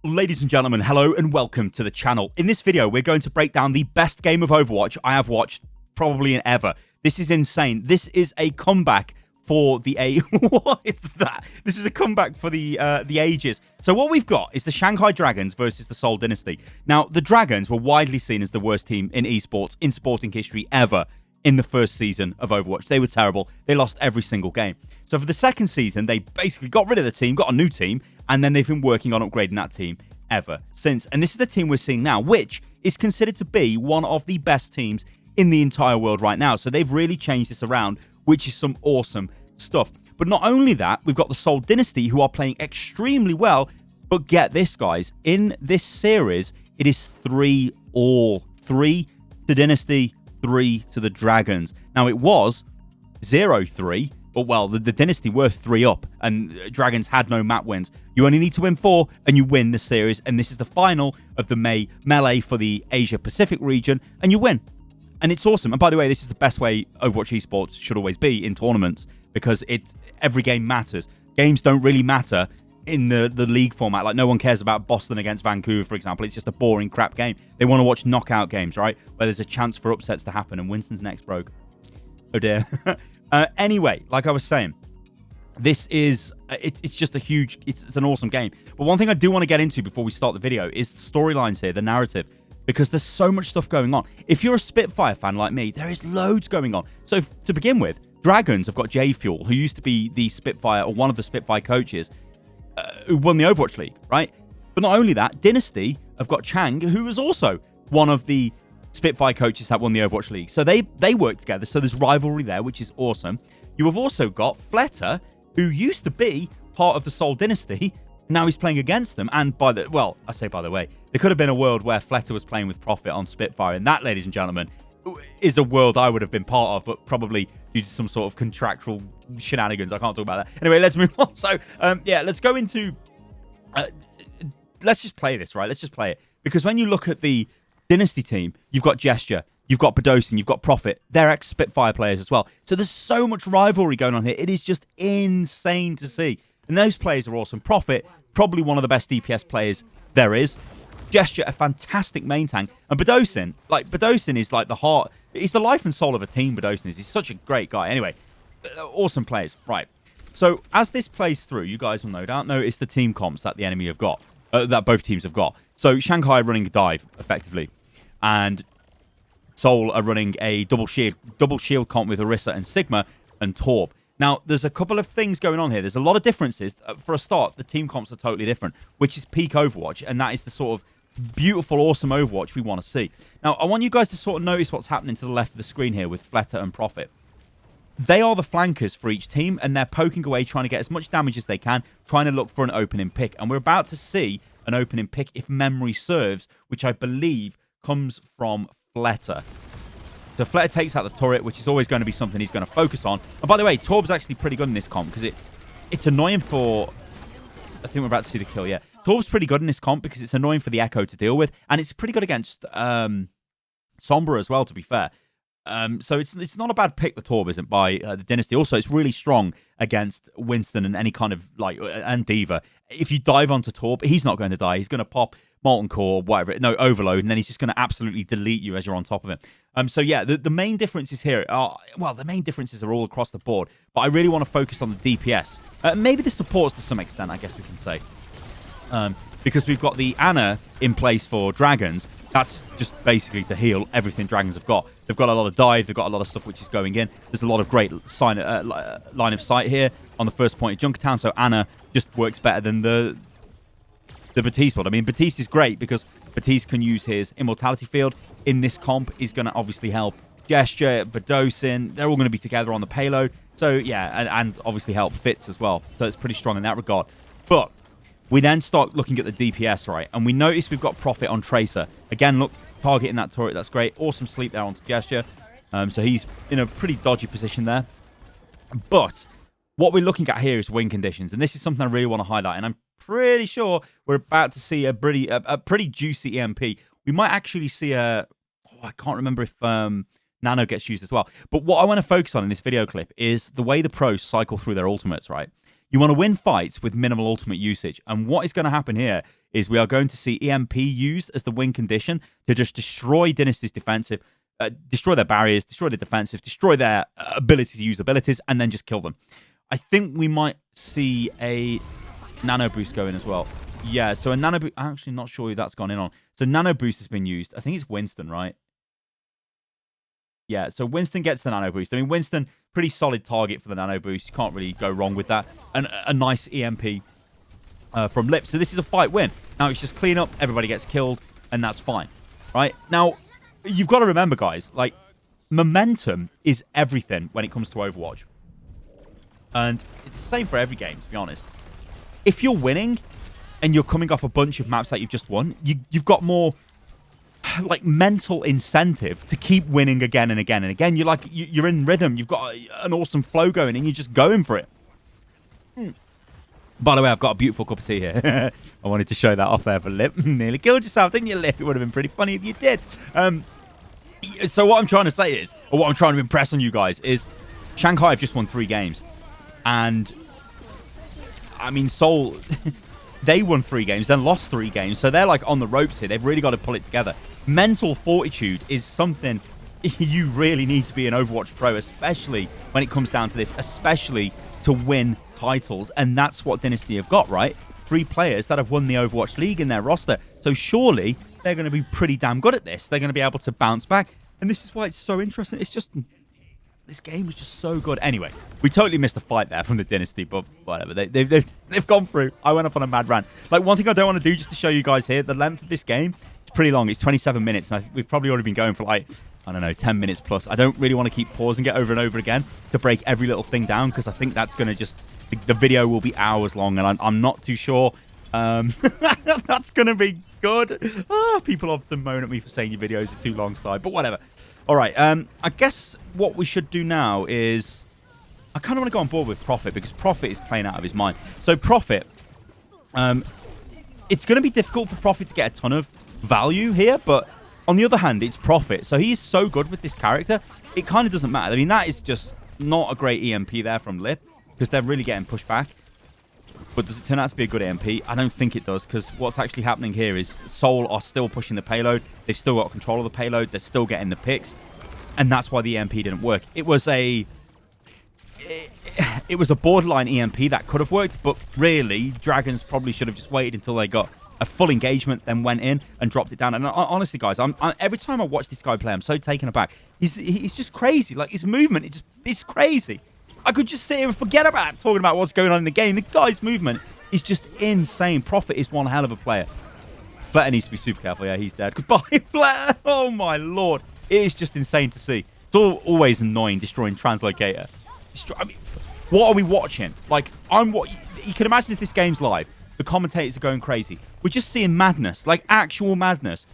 Ladies and gentlemen, hello and welcome to the channel. In this video, we're going to break down the best game of Overwatch I have watched probably in ever. This is insane. This is a comeback for the what is that? This is a comeback for the ages. So what we've got is the Shanghai Dragons versus the Seoul Dynasty. Now, the Dragons were widely seen as the worst team in esports in sporting history ever in the first season of Overwatch. They were terrible. They lost every single game. So for the second season, they basically got rid of the team, got a new team, and then they've been working on upgrading that team ever since. And this is the team we're seeing now, which is considered to be one of the best teams in the entire world right now. So they've really changed this around, which is some awesome stuff. But not only that, we've got the Seoul Dynasty, who are playing extremely well. But get this, guys, in this series, it is 3-all. 3 to Dynasty, 3 to the Dragons. Now, it was 0-3, but, well, the Dynasty were 3 up, and Dragons had no map wins. You only need to win 4, and you win the series, and this is the final of the May Melee for the Asia-Pacific region, and you win. And it's awesome. And by the way, this is the best way Overwatch esports should always be in tournaments, because every game matters. Games don't really matter in the league format. Like, no one cares about Boston against Vancouver, for example. It's just a boring crap game. They want to watch knockout games, right? Where there's a chance for upsets to happen, and Winston's neck's broke. Oh dear. Anyway, like I was saying, this is it's just a huge, it's an awesome game. But one thing I do want to get into before we start the video is the storylines here, the narrative, because there's so much stuff going on. If you're a Spitfire fan like me, there is loads going on. So to begin with, Dragons have got J Fuel, who used to be the Spitfire, or one of the Spitfire coaches, who won the Overwatch League, right? But not only that, Dynasty have got Chang, who was also one of the Spitfire coaches that won the Overwatch League. So they work together, so there's rivalry there, which is awesome. You have also got Fletter, who used to be part of the Seoul Dynasty. Now he's playing against them. And by the way, there could have been a world where Fletter was playing with Profit on Spitfire. And that, ladies and gentlemen, is a world I would have been part of, but probably due to some sort of contractual shenanigans. I can't talk about that. Anyway, let's move on. So, yeah, let's go into... let's just play this, right? Let's just play it. Because when you look at the Dynasty team, you've got Gesture, you've got Bedosin, you've got Profit. They're ex-Spitfire players as well. So there's so much rivalry going on here. It is just insane to see. And those players are awesome. Profit, probably one of the best DPS players there is. Gesture, a fantastic main tank. And Bedosin is like the heart. He's the life and soul of a team, Bedosin is. He's such a great guy. Anyway, awesome players. Right. So as this plays through, you guys will no doubt notice the team comps that the enemy have got. That both teams have got. So Shanghai running a dive, effectively. And Seoul are running a double shield comp with Orisa and Sigma and Torb. Now, there's a couple of things going on here. There's a lot of differences. For a start, the team comps are totally different, which is peak Overwatch, and that is the sort of beautiful, awesome Overwatch we want to see. Now, I want you guys to sort of notice what's happening to the left of the screen here with Fletter and Profit. They are the flankers for each team, and they're poking away, trying to get as much damage as they can, trying to look for an opening pick. And we're about to see an opening pick, if memory serves, which I believe comes from Fletter. So Fletter takes out the turret, which is always going to be something he's going to focus on. And by the way, Torb's actually pretty good in this comp, because it's annoying for... I think we're about to see the kill, yeah. Torb's pretty good in this comp, because it's annoying for the Echo to deal with. And it's pretty good against Sombra as well, to be fair. So it's not a bad pick, the Torb isn't, by the Dynasty. Also, it's really strong against Winston and any kind of, like, and D.Va. If you dive onto Torb, he's not going to die. He's going to pop Molten Core, whatever, no, Overload, and then he's just going to absolutely delete you as you're on top of him. So yeah, the main differences here are, well, the main differences are all across the board, but I really want to focus on the DPS. Maybe the supports to some extent, I guess we can say. Because we've got the Ana in place for Dragons. That's just basically to heal everything Dragons have got. They've got a lot of dive. They've got a lot of stuff which is going in. There's a lot of great line of sight here on the first point of Junkertown. So Ana just works better than the Batiste one. I mean, Batiste is great because Batiste can use his Immortality Field. In this comp, is going to obviously help Gesture, Bedosin. They're all going to be together on the payload. So, yeah, and obviously help Fitz as well. So it's pretty strong in that regard. But we then start looking at the DPS, right? And we notice we've got Profit on Tracer. Again, look, targeting that turret. That's great. Awesome sleep there onto Gesture. So he's in a pretty dodgy position there. But what we're looking at here is win conditions. And this is something I really want to highlight. And I'm pretty sure we're about to see a pretty juicy EMP. We might actually see I can't remember if Nano gets used as well. But what I want to focus on in this video clip is the way the pros cycle through their ultimates, right? You want to win fights with minimal ultimate usage. And what is going to happen here is we are going to see EMP used as the win condition to just destroy Dynasty's defensive, destroy their barriers, destroy the defensive, destroy their ability to use abilities, and then just kill them. I think we might see a nano boost go in as well. Yeah, so a nano boost... I'm actually not sure who that's gone in on. So nano boost has been used. I think it's Winston, right? Yeah, so Winston gets the nano boost. I mean, Winston, pretty solid target for the nano boost. You can't really go wrong with that. And a nice EMP from Lip. So this is a fight win. Now it's just clean up. Everybody gets killed, and that's fine, right? Now, you've got to remember, guys, like, momentum is everything when it comes to Overwatch. And it's the same for every game, to be honest. If you're winning and you're coming off a bunch of maps that you've just won, you've got more, like, mental incentive to keep winning again and again and again. You're like, you're in rhythm. You've got an awesome flow going, and you're just going for it. By the way, I've got a beautiful cup of tea here. I wanted to show that off there for Lip. Nearly killed yourself, didn't you, Lip? It would have been pretty funny if you did. So what I'm trying to say is, or what I'm trying to impress on you guys is, Shanghai have just won 3 games. And, I mean, Seoul, they won 3 games, then lost 3 games. So they're, like, on the ropes here. They've really got to pull it together. Mental fortitude is something you really need to be an Overwatch pro, especially when it comes down to this, especially to win titles. And that's what Dynasty have got, right? 3 players that have won the Overwatch League in their roster. So surely they're going to be pretty damn good at this. They're going to be able to bounce back. And this is why it's so interesting. It's just... this game was just so good. Anyway, we totally missed a fight there from the Dynasty, but whatever. They've gone through. I went up on a mad rant. Like, one thing I don't want to do, just to show you guys here, the length of this game, it's pretty long. It's 27 minutes, and we've probably already been going for, like, I don't know, 10 minutes plus. I don't really want to keep pausing it over and over again to break every little thing down, because I think that's going to just... the video will be hours long, and I'm not too sure that's going to be good. People often moan at me for saying your videos are too long, Sty, but whatever. All right, I guess what we should do now is... I kind of want to go on board with Prophet, because Prophet is playing out of his mind. So Prophet, it's going to be difficult for Prophet to get a ton of value here, but on the other hand, it's Prophet. So he is so good with this character, it kind of doesn't matter. I mean, that is just not a great EMP there from Lip, because they're really getting pushed back. But does it turn out to be a good EMP? I don't think it does, because what's actually happening here is Seoul are still pushing the payload. They've still got control of the payload. They're still getting the picks. And that's why the EMP didn't work. It was a borderline EMP that could have worked, but really, Dragons probably should have just waited until they got a full engagement, then went in and dropped it down. And honestly, guys, every time I watch this guy play, I'm so taken aback. He's just crazy. Like, his movement, it's crazy. I could just sit here and forget about talking about what's going on in the game. The guy's movement is just insane. Prophet is one hell of a player. Fletter needs to be super careful. Yeah, he's dead. Goodbye, Fletter. Oh, my Lord. It is just insane to see. It's always annoying destroying Translocator. I mean, what are we watching? Like, you can imagine if this game's live. The commentators are going crazy. We're just seeing madness, like actual madness.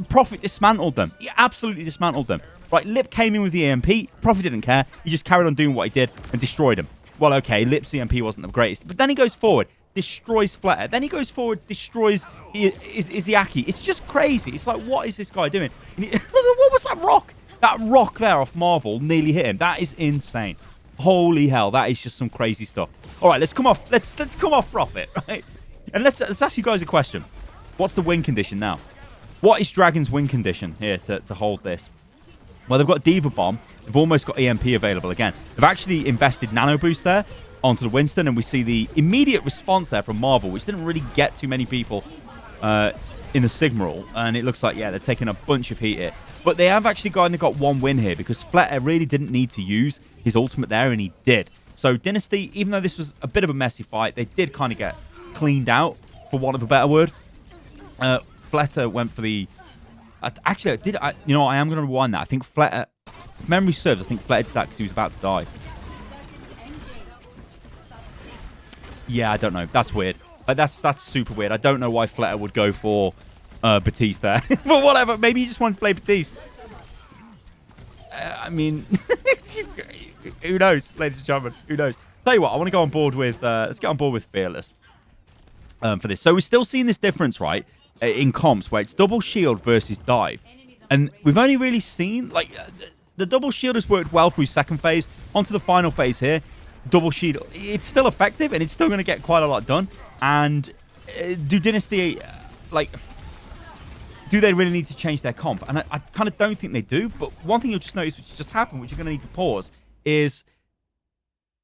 Prophet dismantled them. He absolutely dismantled them. Right, Lip came in with the EMP. Prophet didn't care. He just carried on doing what he did and destroyed him. Well, okay, Lip's EMP wasn't the greatest. But then he goes forward, destroys Fletter. Then he goes forward, destroys Izayaki. It's just crazy. It's like, what is this guy doing? What was that rock? That rock there off Marvel nearly hit him. That is insane. Holy hell, that is just some crazy stuff. All right, let's come off. Let's come off Prophet, right? And let's ask you guys a question. What's the win condition now? What is Dragon's win condition here to hold this? Well, they've got Diva Bomb. They've almost got EMP available again. They've actually invested Nano Boost there onto the Winston, and we see the immediate response there from Marvel, which didn't really get too many people in the Sigmarole. And it looks like, yeah, they're taking a bunch of heat here. But they have actually got one win here, because Fletter really didn't need to use his ultimate there, and he did. So Dynasty, even though this was a bit of a messy fight, they did kind of get cleaned out, for want of a better word. Fletter went for the... Actually, you know, I am going to rewind that. I think Fletter, if memory serves, I think Fletter did that because he was about to die. Yeah, I don't know. That's weird. Like, that's super weird. I don't know why Fletter would go for Batiste there. But whatever. Maybe he just wanted to play Batiste. I mean, who knows, ladies and gentlemen? Who knows? Tell you what, I want to go on board with... let's get on board with Fearless for this. So we're still seeing this difference, right? In comps where it's double shield versus dive, and we've only really seen, like, the double shield has worked well through second phase. Onto the final phase here, double shield, it's still effective and it's still going to get quite a lot done. And do Dynasty, like, do they really need to change their comp? And I kind of don't think they do. But one thing you'll just notice, which just happened, which you're going to need to pause, is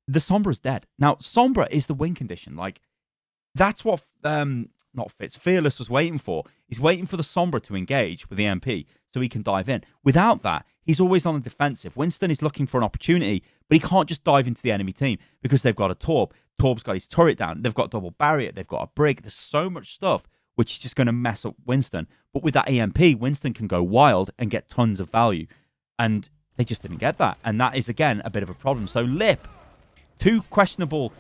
the Sombra's dead. Now, Sombra is the win condition. Like, that's what, not Fitz, Fearless was waiting for. He's waiting for the Sombra to engage with the MP so he can dive in. Without that, he's always on the defensive. Winston is looking for an opportunity, but he can't just dive into the enemy team because they've got a Torb. Torb's got his turret down. They've got double barrier. They've got a brig. There's so much stuff which is just going to mess up Winston. But with that EMP, Winston can go wild and get tons of value. And they just didn't get that. And that is, again, a bit of a problem. So Lip, two questionable...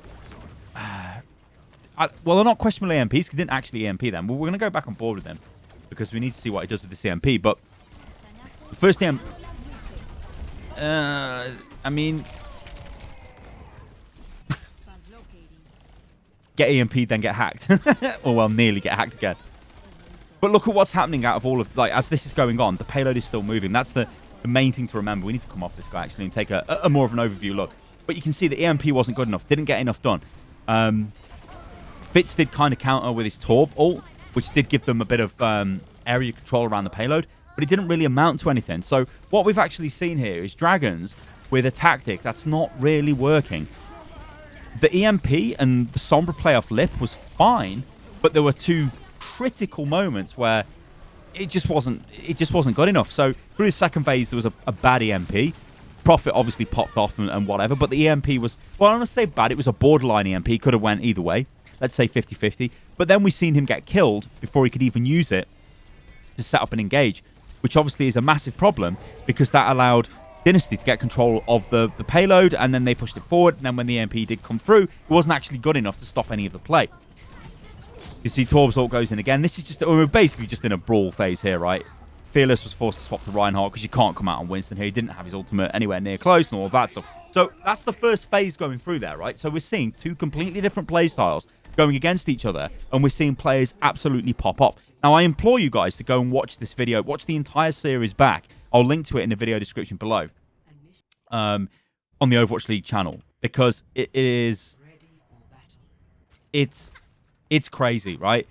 well, they're not questionable EMPs because he didn't actually EMP them. We're going to go back on board with them because we need to see what he does with this EMP. But the first EMP... I mean... get EMP, then get hacked. Or, well, nearly get hacked again. But look at what's happening out of all of... Like, as this is going on, the payload is still moving. That's the main thing to remember. We need to come off this guy, actually, and take a more of an overview look. But you can see the EMP wasn't good enough. Didn't get enough done. Fitz did kind of counter with his Torb ult, which did give them a bit of area control around the payload. But it didn't really amount to anything. So what we've actually seen here is Dragons with a tactic that's not really working. The EMP and the Sombra play off Lip was fine, but there were two critical moments where it just wasn't good enough. So through the second phase, there was a bad EMP. Prophet obviously popped off and whatever, but the EMP was, well, I don't want to say bad, it was a borderline EMP. Could have went either way. Let's say 50-50. But then we seen him get killed before he could even use it to set up and engage, which obviously is a massive problem because that allowed Dynasty to get control of the payload, and then they pushed it forward, and then when the EMP did come through, it wasn't actually good enough to stop any of the play. You see Torb's ult goes in again. This is just, we're basically just in a brawl phase here, right? Fearless was forced to swap to Reinhardt because you can't come out on Winston here. He didn't have his ultimate anywhere near close and all of that stuff. So that's the first phase going through there, right? So we're seeing two completely different play styles going against each other, and we're seeing players absolutely pop off. Now, I implore you guys to go and watch this video. Watch the entire series back. I'll link to it in the video description below on the Overwatch League channel because it's crazy, right?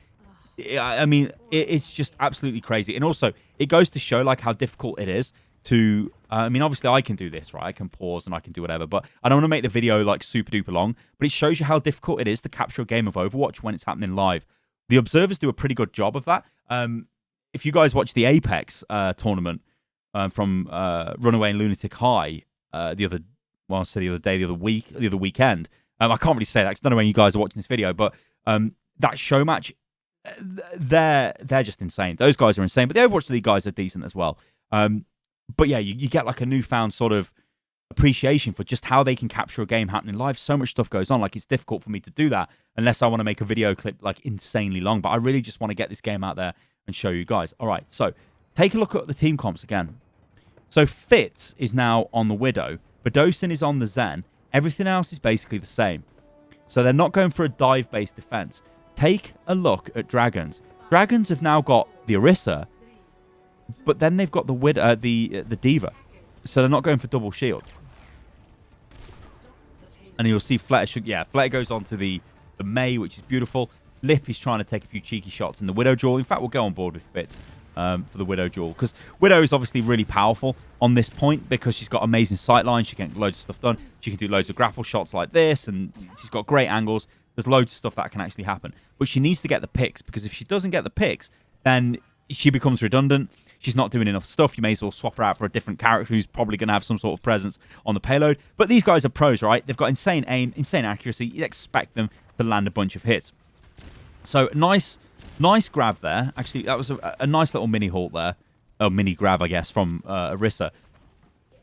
I mean, it's just absolutely crazy. And also, it goes to show like how difficult it is to... I mean, obviously, I can do this, right? I can pause and I can do whatever, but I don't want to make the video like super duper long, but it shows you how difficult it is to capture a game of Overwatch when it's happening live. The observers do a pretty good job of that. If you guys watch the Apex tournament from Runaway and Lunatic High the other weekend, I can't really say that because I don't know when you guys are watching this video, but that show match, they're just insane. Those guys are insane, but the Overwatch League guys are decent as well. But yeah, you get like a newfound sort of appreciation for just how they can capture a game happening live. So much stuff goes on. Like, it's difficult for me to do that unless I want to make a video clip like insanely long. But I really just want to get this game out there and show you guys. All right, so take a look at the team comps again. So Fitz is now on the Widow. Badosin is on the Zen. Everything else is basically the same. So they're not going for a dive-based defense. Take a look at Dragons. Dragons have now got the Orisa, but then they've got the Widow, the Diva. So they're not going for double shield. And you'll see Fletter, Fletter goes on to the May, which is beautiful. Lip is trying to take a few cheeky shots in the Widow duel. In fact, we'll go on board with Fitz for the Widow duel, because Widow is obviously really powerful on this point because she's got amazing sight lines. She can get loads of stuff done. She can do loads of grapple shots like this, and she's got great angles. There's loads of stuff that can actually happen. But she needs to get the picks, because if she doesn't get the picks, then she becomes redundant. She's not doing enough stuff. You may as well swap her out for a different character who's probably going to have some sort of presence on the payload. But these guys are pros, right? They've got insane aim, insane accuracy. You'd expect them to land a bunch of hits. So nice grab there. Actually, that was a nice little mini halt there. A mini grab, I guess, from Orisa.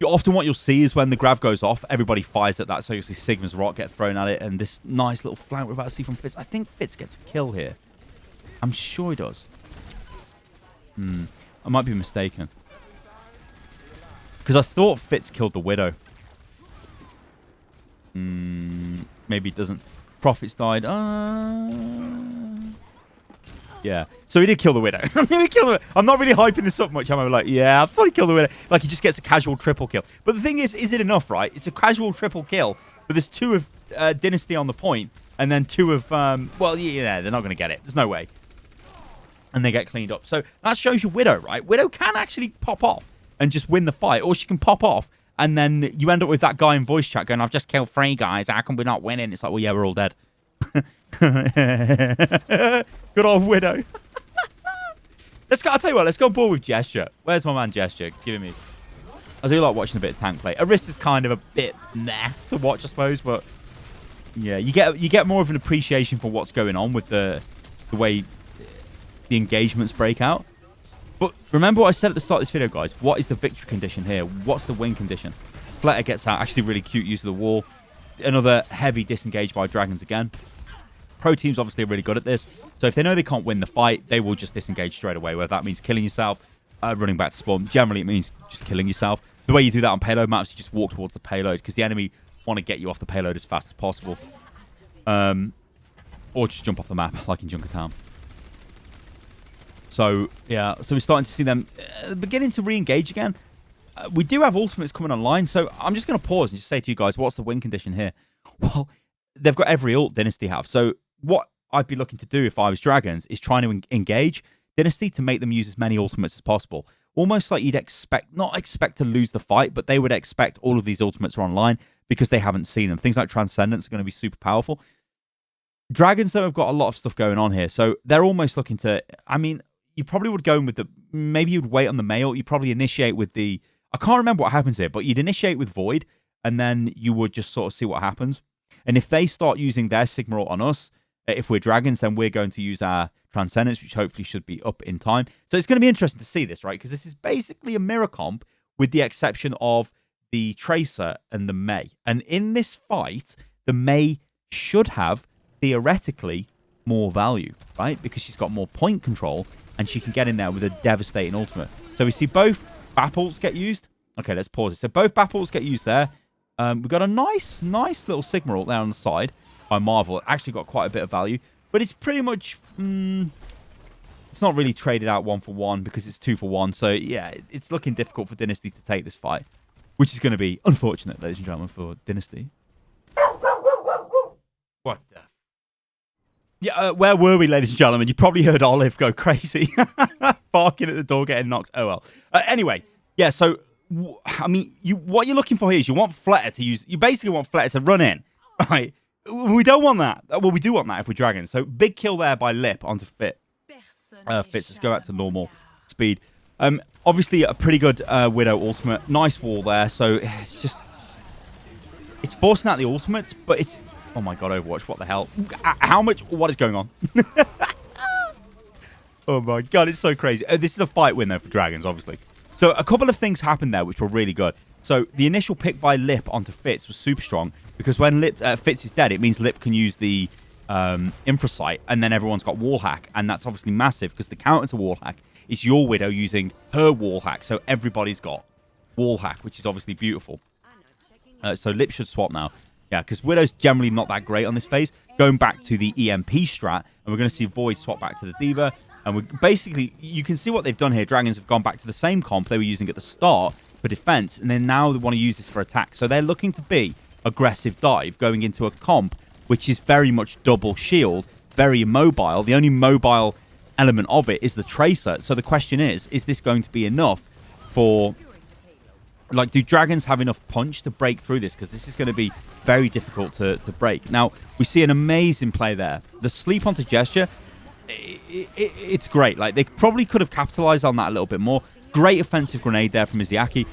Often what you'll see is when the grab goes off, everybody fires at that. So you'll see Sigma's rock get thrown at it, and this nice little flank we're about to see from Fitz. I think Fitz gets a kill here. I'm sure he does. I might be mistaken. Because I thought Fitz killed the Widow. Maybe it doesn't. Prophet's died. Yeah. So he did kill the Widow. I'm not really hyping this up much. I'm like, yeah, I thought he killed the Widow. Like, he just gets a casual triple kill. But the thing is it enough, right? It's a casual triple kill But there's 2 of Dynasty on the point, and then 2 of... well, yeah, they're not going to get it. There's no way. And they get cleaned up. So that shows you Widow, right? Widow can actually pop off and just win the fight, or she can pop off, and then you end up with that guy in voice chat going, I've just killed 3 guys. How come we're not winning? It's like, well, yeah, we're all dead. Good old Widow. Let's go. I'll tell you what. Let's go ball with Gesture. Where's my man Gesture? Give me. I do like watching a bit of tank play. Arista's kind of a bit meh to watch, I suppose, but yeah, you get more of an appreciation for what's going on with the way the engagements break out. But remember what I said at the start of this video, guys. What is the victory condition here? What's the win condition? Fletter gets out. Actually, really cute use of the wall. Another heavy disengage by Dragons again. Pro teams obviously are really good at this. So if they know they can't win the fight, they will just disengage straight away. Whether that means killing yourself, running back to spawn. Generally, it means just killing yourself. The way you do that on payload maps, you just walk towards the payload because the enemy want to get you off the payload as fast as possible. Or just jump off the map, like in Junkertown. So, yeah. So we're starting to see them beginning to re-engage again. We do have ultimates coming online. So I'm just going to pause and just say to you guys, what's the win condition here? Well, they've got every ult Dynasty have. So what I'd be looking to do if I was Dragons is trying to engage Dynasty to make them use as many ultimates as possible. Almost like you'd not expect to lose the fight, but they would expect all of these ultimates are online because they haven't seen them. Things like Transcendence are going to be super powerful. Dragons, though, have got a lot of stuff going on here. So they're almost looking to... I mean, you probably would go in with the... Maybe you'd wait on the mail. You'd probably initiate with the... I can't remember what happens here, but you'd initiate with Void, and then you would just sort of see what happens. And if they start using their Sigma ult on us, if we're Dragons, then we're going to use our Transcendence, which hopefully should be up in time. So it's going to be interesting to see this, right? Because this is basically a mirror comp with the exception of the Tracer and the May. And in this fight, the May should have, theoretically, more value, right? Because she's got more point control and she can get in there with a devastating ultimate. So we see both BAP ults get used. Okay, let's pause it. So both BAP ults get used there. We've got a nice little Sigma ult there on the side by Marvel. It actually got quite a bit of value. But it's pretty much... it's not really traded out 1-for-1 because it's 2-for-1. So, yeah, it's looking difficult for Dynasty to take this fight. Which is going to be unfortunate, ladies and gentlemen, for Dynasty. What the... Yeah, where were we, ladies and gentlemen? You probably heard Olive go crazy. Barking at the door, getting knocked. Oh, well. Anyway, yeah, so... I mean, what you're looking for here is you want Fletter to use... You basically want Fletter to run in, right? We don't want that. Well, we do want that if we're Dragons. So, big kill there by Lip onto Fitz. Let's go back to normal speed. Obviously, a pretty good Widow ultimate. Nice wall there. So, it's just... It's forcing out the ultimates, but it's... Oh my god, Overwatch, what the hell? How much... What is going on? Oh my god, it's so crazy. This is a fight win, though, for Dragons, obviously. So, a couple of things happened there, which were really good. So, the initial pick by Lip onto Fitz was super strong, because when Fitz is dead, it means Lip can use the Infrasight, and then everyone's got wall hack, and that's obviously massive, because the counter to wall hack is your Widow using her wall hack, so everybody's got wall hack, which is obviously beautiful. So, Lip should swap now. Yeah, because Widow's generally not that great on this phase. Going back to the EMP strat, and we're going to see Void swap back to the D.Va. And we basically, you can see what they've done here. Dragons have gone back to the same comp they were using at the start for defense, and then now they want to use this for attack. So they're looking to be aggressive dive, going into a comp which is very much double shield, very immobile. The only mobile element of it is the Tracer. So the question is this going to be enough for... Like, do Dragons have enough punch to break through this? Because this is going to be very difficult to break. Now, we see an amazing play there. The sleep onto Gesture, it's great. Like, they probably could have capitalized on that a little bit more. Great offensive grenade there from Izayaki.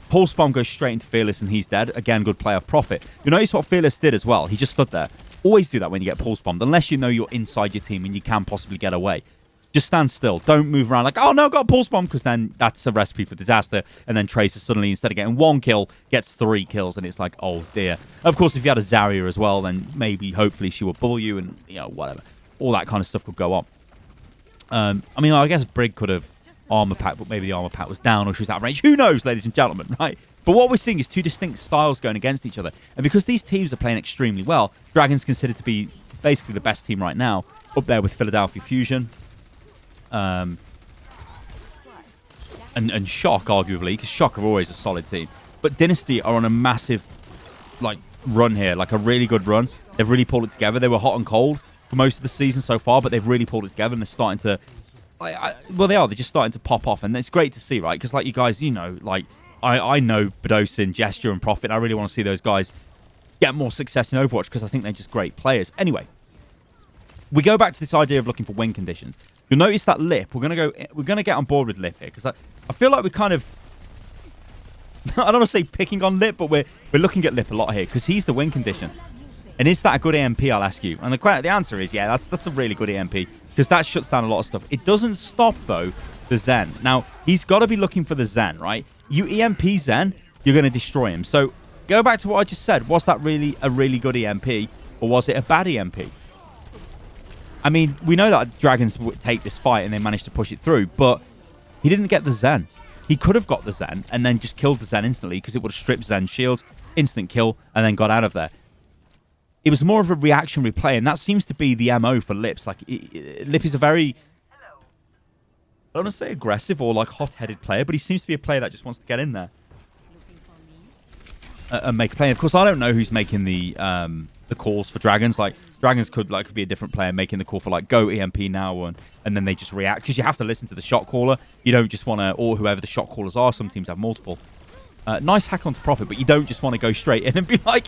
Pulse Bomb goes straight into Fearless and he's dead. Again, good play off Profit. You notice what Fearless did as well? He just stood there. Always do that when you get Pulse Bombed, unless you know you're inside your team and you can possibly get away. Just stand still. Don't move around like, oh no, got a Pulse Bomb, because then that's a recipe for disaster. And then Tracer suddenly, instead of getting 1 kill, gets 3 kills, and it's like, oh dear. Of course, if you had a Zarya as well, then maybe, hopefully, she would bull you and, you know, whatever. All that kind of stuff could go on. I mean, I guess Brig could have armor pack, but maybe the armor pack was down or she was out of range. Who knows, ladies and gentlemen, right? But what we're seeing is 2 distinct styles going against each other. And because these teams are playing extremely well, Dragon's considered to be basically the best team right now, up there with Philadelphia Fusion. And Shock, arguably, because Shock are always a solid team. But Dynasty are on a massive, like, run here, like a really good run. They've really pulled it together. They were hot and cold for most of the season so far, but they've really pulled it together and they're starting to... well, they are. They're just starting to pop off, and it's great to see, right? Because, like, you guys, you know, like, I know Bedosin, Gesture, and Profit. I really want to see those guys get more success in Overwatch because I think they're just great players. Anyway, we go back to this idea of looking for win conditions. You'll notice that Lip. We're gonna get on board with Lip here because I feel like we're kind of... I don't want to say picking on Lip, but we're looking at Lip a lot here because he's the win condition. And is that a good EMP, I'll ask you? And the answer is, yeah, that's a really good EMP because that shuts down a lot of stuff. It doesn't stop, though, the Zen. Now, he's got to be looking for the Zen, right? You EMP Zen, you're going to destroy him. So go back to what I just said. Was that really a really good EMP or was it a bad EMP? I mean, we know that Dragons would take this fight and they managed to push it through, but he didn't get the Zen. He could have got the Zen and then just killed the Zen instantly because it would have stripped Zen's shields, instant kill, and then got out of there. It was more of a reactionary play, and that seems to be the MO for Lips. Like, Lip is a very, I don't want to say aggressive or, like, hot-headed player, but he seems to be a player that just wants to get in there and make a play. Of course, I don't know who's making the calls for Dragons. Like, Dragons could be a different player making the call for, like, go EMP now, and then they just react. Because you have to listen to the shot caller. You don't just want to, or whoever the shot callers are. Some teams have multiple. Nice hack onto Profit, but you don't just want to go straight in and be like...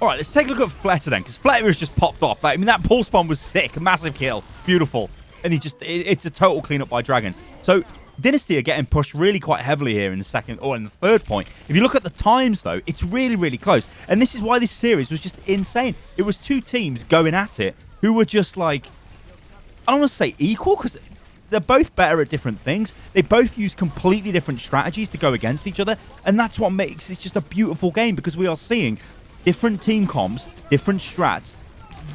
All right, let's take a look at Fleta then, because Fleta has just popped off. Like, I mean, that pulse bomb was sick. Massive kill. Beautiful. And it's a total cleanup by Dragons. So, Dynasty are getting pushed really quite heavily here in the second, or in the third point. If you look at the times, though, it's really, really close. And this is why this series was just insane. It was two teams going at it who were just like, I don't want to say equal, because they're both better at different things. They both use completely different strategies to go against each other. And that's what makes this just a beautiful game, because we are seeing different team comps, different strats.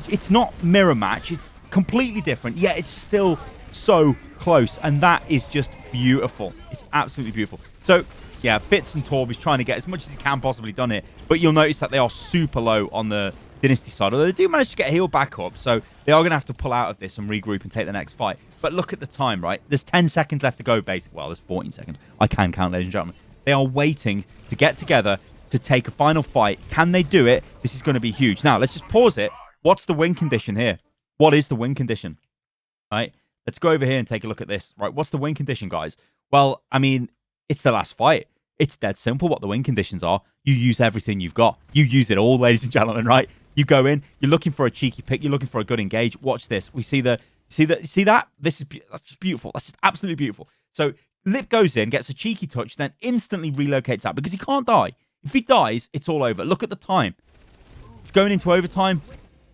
It's not mirror match. It's completely different. Yet it's still so close. And that is just beautiful. It's absolutely beautiful. So, yeah, Bits and Torb is trying to get as much as he can possibly done it. But you'll notice that they are super low on the Dynasty side. Although they do manage to get healed back up. So they are going to have to pull out of this and regroup and take the next fight. But look at the time, right? There's 10 seconds left to go, basically. Well, there's 14 seconds. I can count, ladies and gentlemen. They are waiting to get together to take a final fight. Can they do it? This is going to be huge. Now, let's just pause it. What's the win condition here? What is the win condition? All right, let's go over here and take a look at this. Right, what's the win condition, guys? Well, I mean, it's the last fight. It's dead simple what the win conditions are. You use everything you've got. You use it all, ladies and gentlemen, right? You go in, you're looking for a cheeky pick, you're looking for a good engage. Watch this. We see that? That's just beautiful. That's just absolutely beautiful. So Lip goes in, gets a cheeky touch, then instantly relocates out because he can't die. If he dies, it's all over. Look at the time. It's going into overtime.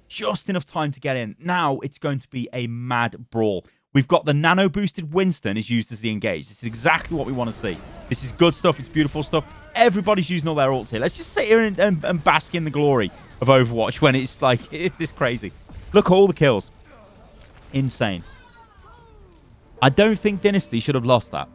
Just enough time to get in. Now it's going to be a mad brawl. We've got the nano-boosted Winston is used as the engage. This is exactly what we want to see. This is good stuff. It's beautiful stuff. Everybody's using all their ults here. Let's just sit here and bask in the glory of Overwatch when it's like, it's this crazy. Look at all the kills. Insane. I don't think Dynasty should have lost that.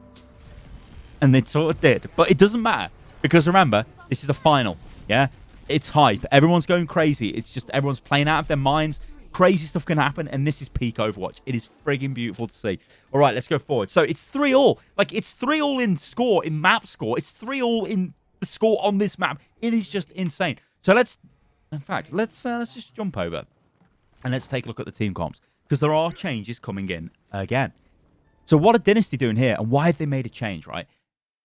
And they sort of did. But it doesn't matter. Because remember, this is a final, yeah? It's hype. Everyone's going crazy. It's just everyone's playing out of their minds. Crazy stuff can happen, and this is peak Overwatch. It is friggin' beautiful to see. All right, let's go forward. So it's 3-all. Like, it's 3-all in score, in map score. It's 3-all in the score on this map. It is just insane. So let's just jump over, and let's take a look at the team comps, because there are changes coming in again. So what are Dynasty doing here, and why have they made a change, right?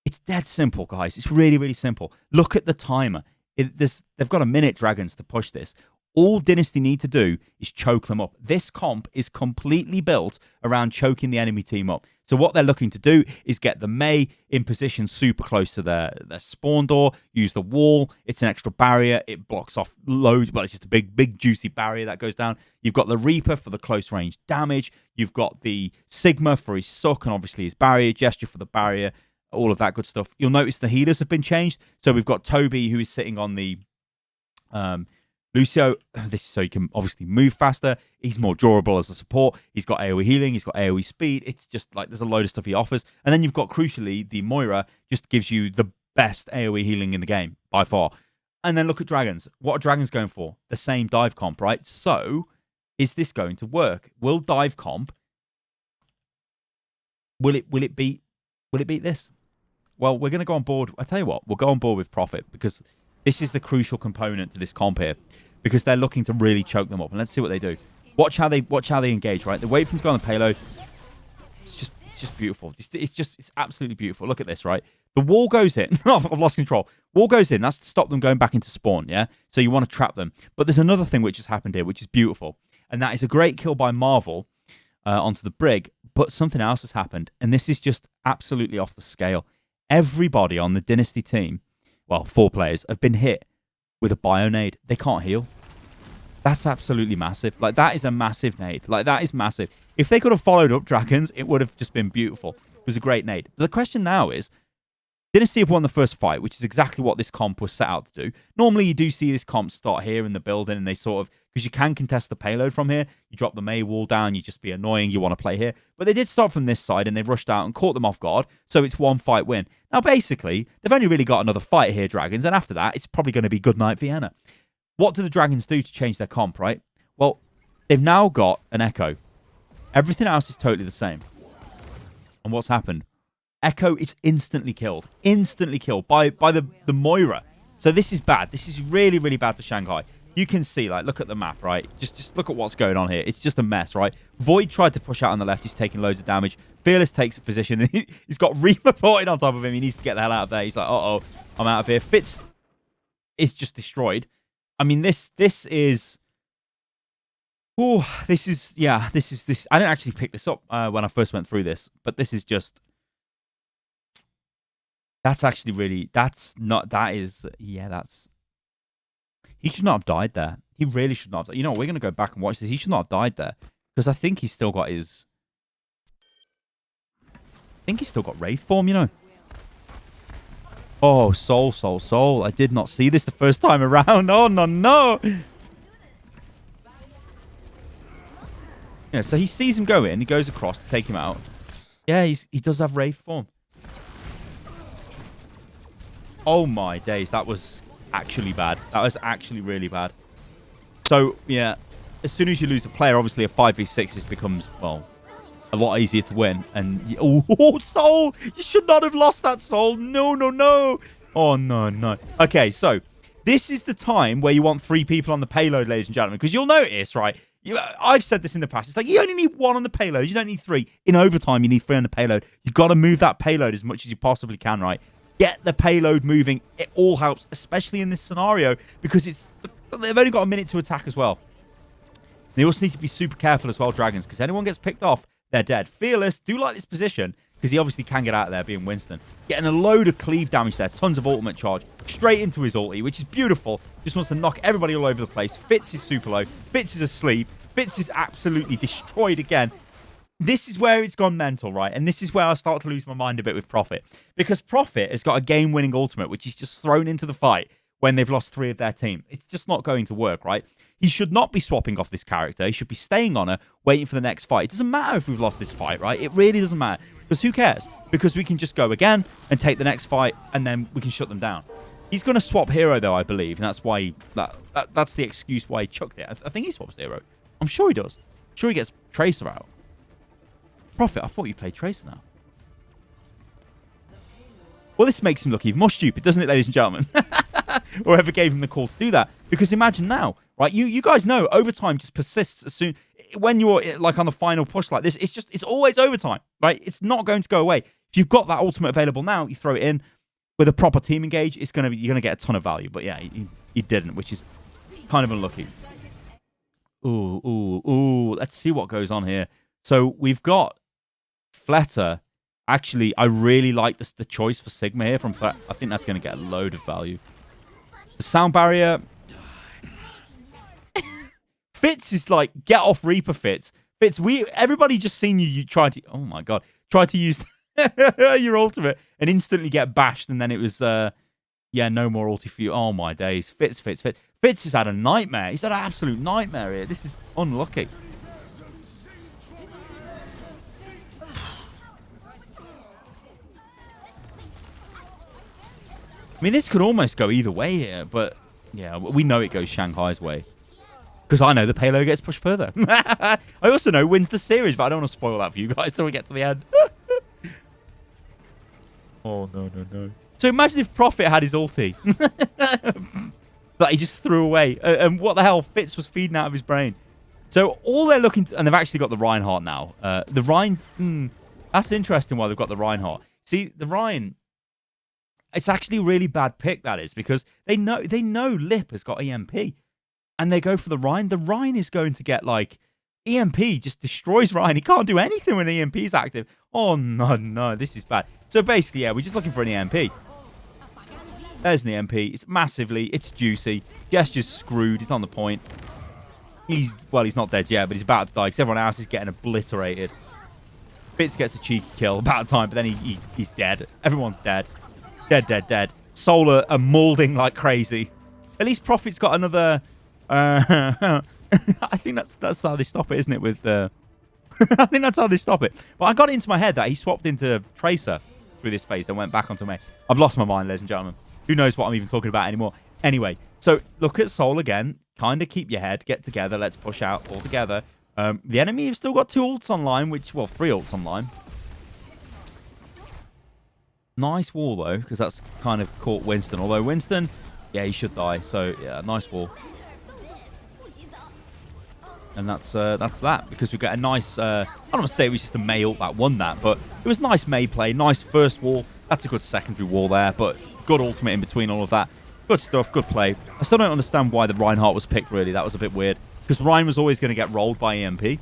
It's dead simple, guys. It's really, really simple. Look at the timer. They've got a minute, Dragons, to push this. All Dynasty need to do is choke them up. This comp is completely built around choking the enemy team up. So what they're looking to do is get the May in position super close to their spawn door, use the wall. It's an extra barrier. It blocks off loads. Well, it's just a big, juicy barrier that goes down. You've got the Reaper for the close range damage. You've got the Sigma for his suck and obviously his barrier, Gesture for the barrier, all of that good stuff. You'll notice the healers have been changed. So we've got Toby, who is sitting on the Lucio. This is so you can obviously move faster. He's more durable as a support. He's got AoE healing. He's got AoE speed. It's just like there's a load of stuff he offers. And then you've got, crucially, the Moira just gives you the best AoE healing in the game by far. And then look at Dragons. What are Dragons going for? The same dive comp, right? So is this going to work? Will dive comp, will it beat this? Well, we're going to go on board. I tell you what, we'll go on board with Profit because This is the crucial component to this comp here, because they're looking to really choke them up. And let's see what they do. Watch how they engage, right? They wait for them to go on the payload. It's just beautiful. It's absolutely beautiful. Look at this, right? The wall goes in. I've lost control. Wall goes in. That's to stop them going back into spawn, yeah? So you want to trap them. But there's another thing which has happened here, which is beautiful. And that is a great kill by Marvel onto the Brig. But something else has happened. And this is just absolutely off the scale. Everybody on the Dynasty team, well, 4 players, have been hit with a bio-nade. They can't heal. That's absolutely massive. Like, that is a massive nade. Like, that is massive. If they could have followed up Dragons, it would have just been beautiful. It was a great nade. The question now is, Dynasty have won the first fight, which is exactly what this comp was set out to do. Normally, you do see this comp start here in the building, and they sort of, because you can contest the payload from here, you drop the May wall down, you just be annoying, you want to play here. But they did start from this side, and they rushed out and caught them off guard, so it's 1 fight win. Now, basically, they've only really got another fight here, Dragons, and after that, it's probably going to be goodnight Vienna. What do the Dragons do to change their comp, right? Well, they've now got an Echo. Everything else is totally the same. And what's happened? Echo is instantly killed. Instantly killed by the Moira. So this is bad. This is really, really bad for Shanghai. You can see, like, look at the map, right? Just look at what's going on here. It's just a mess, right? Void tried to push out on the left. He's taking loads of damage. Fearless takes a position. He's got Reaper ported on top of him. He needs to get the hell out of there. He's like, uh-oh, I'm out of here. Fitz is just destroyed. I mean, this is... Oh, this is... I didn't actually pick this up when I first went through this, but this is just... That's actually really... That's not... That is... Yeah, that's... He should not have died there. He really should not have... You know what? We're going to go back and watch this. He should not have died there. Because I think he's still got his... I think he's still got Wraith form, you know. Oh, Soul. I did not see this the first time around. Oh, no. Yeah, so he sees him go in. He goes across to take him out. Yeah, he does have Wraith form. Oh, my days. That was actually bad. That was actually really bad. So, yeah, as soon as you lose a player, obviously a 5v6 becomes, well, a lot easier to win. And, oh, Soul! You should not have lost that, Soul. No. Oh, no. Okay, so this is the time where you want 3 people on the payload, ladies and gentlemen, because you'll notice, right? I've said this in the past. It's like you only need 1 on the payload. You don't need 3. In overtime, you need 3 on the payload. You've got to move that payload as much as you possibly can, right? Get the payload moving. It all helps, especially in this scenario, because they've only got a minute to attack as well. They also need to be super careful as well, Dragons, because anyone gets picked off, they're dead. Fearless, do like this position, because he obviously can get out of there being Winston. Getting a load of cleave damage there, tons of ultimate charge, straight into his ulti, which is beautiful. Just wants to knock everybody all over the place. Fitz is super low. Fitz is asleep. Fitz is absolutely destroyed again. This is where it's gone mental, right? And this is where I start to lose my mind a bit with Prophet. Because Prophet has got a game-winning ultimate, which he's just thrown into the fight when they've lost 3 of their team. It's just not going to work, right? He should not be swapping off this character. He should be staying on her, waiting for the next fight. It doesn't matter if we've lost this fight, right? It really doesn't matter. Because who cares? Because we can just go again and take the next fight, and then we can shut them down. He's going to swap hero, though, I believe. And that's why that's the excuse why he chucked it. I think he swaps hero. I'm sure he does. I'm sure he gets Tracer out. Prophet, I thought you played Tracer now. Well, this makes him look even more stupid, doesn't it, ladies and gentlemen? Whoever gave him the call to do that. Because imagine now, right? You guys know overtime just persists as soon... When you're like on the final push like this, it's always overtime, right? It's not going to go away. If you've got that ultimate available now, you throw it in with a proper team engage, you're going to get a ton of value. But yeah, he didn't, which is kind of unlucky. Ooh. Let's see what goes on here. So we've got Fletter. Actually, I really like the choice for Sigma here from Fletter. I think that's going to get a load of value. The sound barrier. Fitz is like, get off Reaper, Fitz. Fitz, everybody just seen you try to, oh my God, try to use your ultimate and instantly get bashed. And then it was, yeah, no more ulti for you. Oh my days. Fitz. Fitz has had a nightmare. He's had an absolute nightmare here. This is unlucky. I mean, this could almost go either way here, but yeah, we know it goes Shanghai's way. Because I know the payload gets pushed further. I also know wins the series, but I don't want to spoil that for you guys till we get to the end. Oh, no. So imagine if Prophet had his ulti. That he just threw away. And what the hell? Fitz was feeding out of his brain. So all they're looking to... And they've actually got the Reinhardt now. The Rein... that's interesting why they've got the Reinhardt. See, the Rein... It's actually a really bad pick, that is, because they know Lip has got EMP. And they go for the Rein. The Rein is going to get, like... EMP just destroys Rein. He can't do anything when EMP is active. Oh, no. This is bad. So basically, yeah, we're just looking for an EMP. There's an EMP. It's massively... It's juicy. Gesture's screwed. He's on the point. He's not dead yet, but he's about to die because everyone else is getting obliterated. Fitz gets a cheeky kill about time, but then he's dead. Everyone's dead. Dead. Solar are molding like crazy. At least Prophet's got another... I think that's how they stop it, isn't it? With I think that's how they stop it. But I got it into my head that he swapped into Tracer through this phase and went back onto May. I've lost my mind, ladies and gentlemen. Who knows what I'm even talking about anymore? Anyway, so look at Seoul again. Kind of keep your head. Get together. Let's push out all together. The enemy have still got 2 ults online, three ults online. Nice wall, though, because that's kind of caught Winston. Although Winston, yeah, he should die. So, yeah, nice wall. And that's that, because we got a nice... I don't want to say it was just a May ult that won that, but it was nice May play. Nice first wall. That's a good secondary wall there, but good ultimate in between all of that. Good stuff, good play. I still don't understand why the Reinhardt was picked, really. That was a bit weird. Because Rein was always going to get rolled by EMP.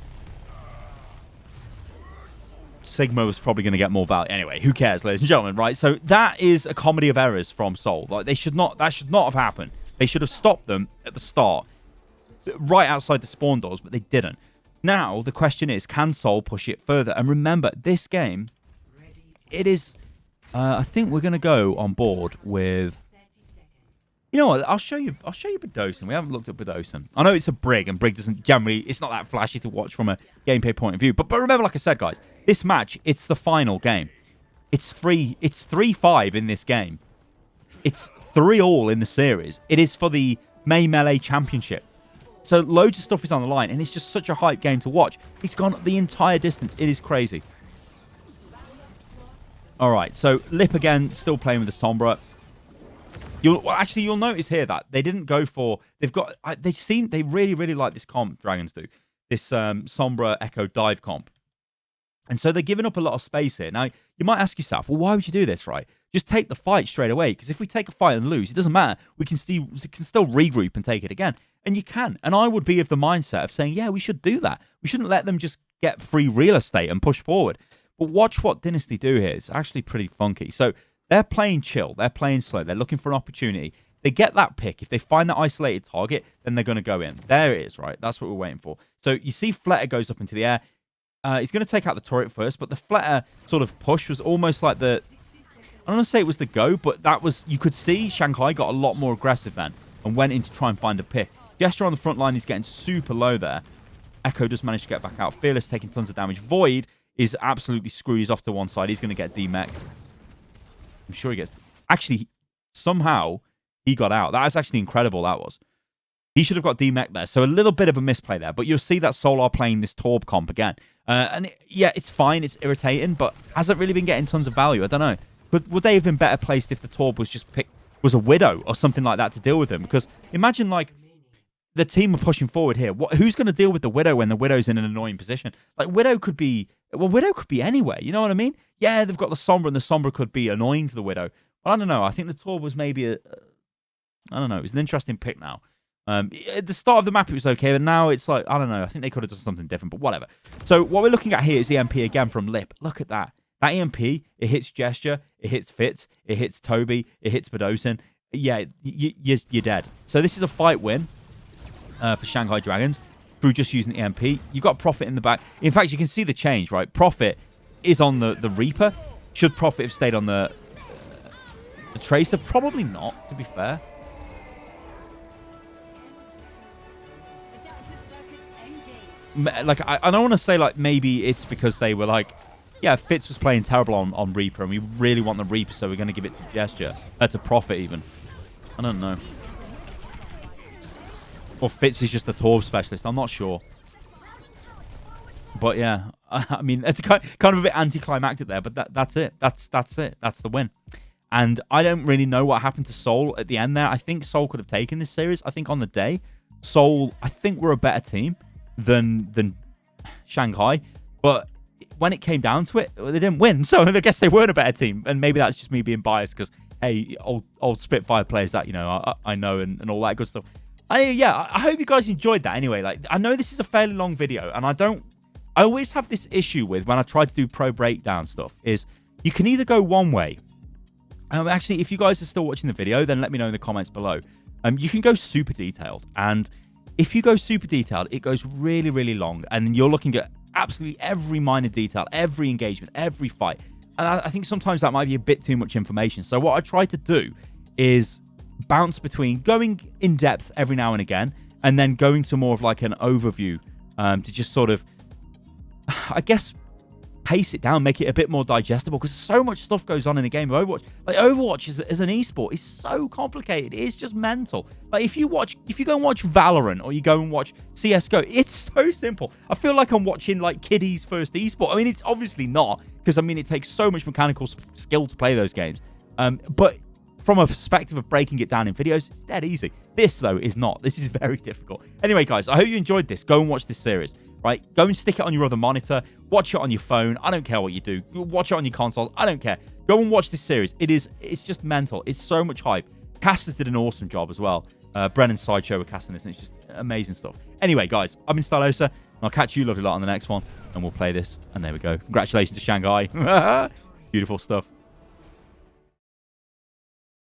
Sigma was probably going to get more value. Anyway, who cares, ladies and gentlemen, right? So that is a comedy of errors from Seoul. Like, that should not have happened. They should have stopped them at the start, right outside the spawn doors, but they didn't. Now, the question is, can Seoul push it further? And remember, this game, it is... I think we're going to go on board with... You know what? I'll show you Bdosin. We haven't looked at Bdosin. I know it's a Brig, and Brig doesn't generally... It's not that flashy to watch from a gameplay point of view. But remember, like I said, guys, this match, it's the final game. It's 3-5 in this game. It's 3-all in the series. It is for the May Melee Championship. So loads of stuff is on the line, and it's just such a hype game to watch. It's gone the entire distance. It is crazy. All right, so Lip again, still playing with the Sombra. You'll notice here that they didn't go for... They really like this comp, Dragons do. This Sombra Echo dive comp. And so they're giving up a lot of space here. Now, you might ask yourself, well, why would you do this, right? Just take the fight straight away, because if we take a fight and lose, it doesn't matter. We can still regroup and take it again. And you can. And I would be of the mindset of saying, yeah, we should do that. We shouldn't let them just get free real estate and push forward. But watch what Dynasty do here. It's actually pretty funky. So they're playing chill. They're playing slow. They're looking for an opportunity. They get that pick. If they find that isolated target, then they're going to go in. There it is, right? That's what we're waiting for. So you see Fletter goes up into the air. He's going to take out the turret first, but the Fletter sort of push was almost like the... I don't want to say it was the go, but that was... You could see Shanghai got a lot more aggressive then and went in to try and find a pick. Gesture on the front line is getting super low there. Echo does manage to get back out. Fearless taking tons of damage. Void is absolutely screwed. He's off to one side. He's going to get demeched. I'm sure he gets... Actually, somehow he got out. That was actually incredible, that was. He should have got demeched there. So a little bit of a misplay there. But you'll see that Solar playing this Torb comp again. Yeah, it's fine. It's irritating. But has it really been getting tons of value? I don't know. Would they have been better placed if the Torb was just was a Widow or something like that to deal with him? Because imagine, like, the team are pushing forward here. Who's going to deal with the Widow when the Widow's in an annoying position? Like, Widow could be... Well, Widow could be anywhere. You know what I mean? Yeah, they've got the Sombra, and the Sombra could be annoying to the Widow. But I don't know. I think the Torb was maybe a... I don't know. It was an interesting pick now. At the start of the map, it was okay, but now it's like, I don't know. I think they could have done something different, but whatever. So what we're looking at here is EMP again from Lip. Look at that. That EMP, it hits Gesture, it hits Fitz, it hits Toby, it hits Bdosin. Yeah, you're dead. So this is a fight win for Shanghai Dragons through just using the EMP. You've got Prophet in the back. In fact, you can see the change, right? Prophet is on the Reaper. Should Prophet have stayed on the Tracer? Probably not, to be fair. Like, I don't want to say, like, maybe it's because they were like, yeah, Fitz was playing terrible on Reaper, and we really want the Reaper, so we're going to give it to Gesture. To Prophet, even. I don't know. Or Fitz is just a Torb specialist. I'm not sure. But, yeah. I mean, it's kind of a bit anticlimactic there, but that's it. That's it. That's the win. And I don't really know what happened to Seoul at the end there. I think Seoul could have taken this series. I think on the day, Seoul, I think were a better team than Shanghai. But when it came down to it, they didn't win. So I guess they weren't a better team. And maybe that's just me being biased because, hey, old Spitfire players that, I know and all that good stuff. I hope you guys enjoyed that anyway. Like, I know this is a fairly long video, and I always have this issue with when I try to do pro breakdown stuff is you can either go one way. Actually, if you guys are still watching the video, then let me know in the comments below. You can go super detailed, and if you go super detailed, it goes really, really long, and you're looking at absolutely every minor detail, every engagement, every fight. And I think sometimes that might be a bit too much information. So what I try to do is bounce between going in depth every now and again, and then going to more of like an overview to just sort of, I guess, pace it down, make it a bit more digestible, because so much stuff goes on in a game of Overwatch. Like, Overwatch as an esport is so complicated. It's just mental. Like, if you go and watch Valorant or you go and watch CSGO, it's so simple. I feel like I'm watching like kiddies' first esport. I mean, it's obviously not, because I mean, it takes so much mechanical skill to play those games. But from a perspective of breaking it down in videos, it's dead easy. This, though, is not. This is very difficult. Anyway, guys, I hope you enjoyed this. Go and watch this series, right? Go and stick it on your other monitor. Watch it on your phone. I don't care what you do. Watch it on your consoles. I don't care. Go and watch this series. It's just mental. It's so much hype. Casters did an awesome job as well. Brennan Sideshow were casting this, and it's just amazing stuff. Anyway, guys, I've been Stylosa, and I'll catch you lovely lot on the next one, and we'll play this. And there we go. Congratulations to Shanghai. Beautiful stuff.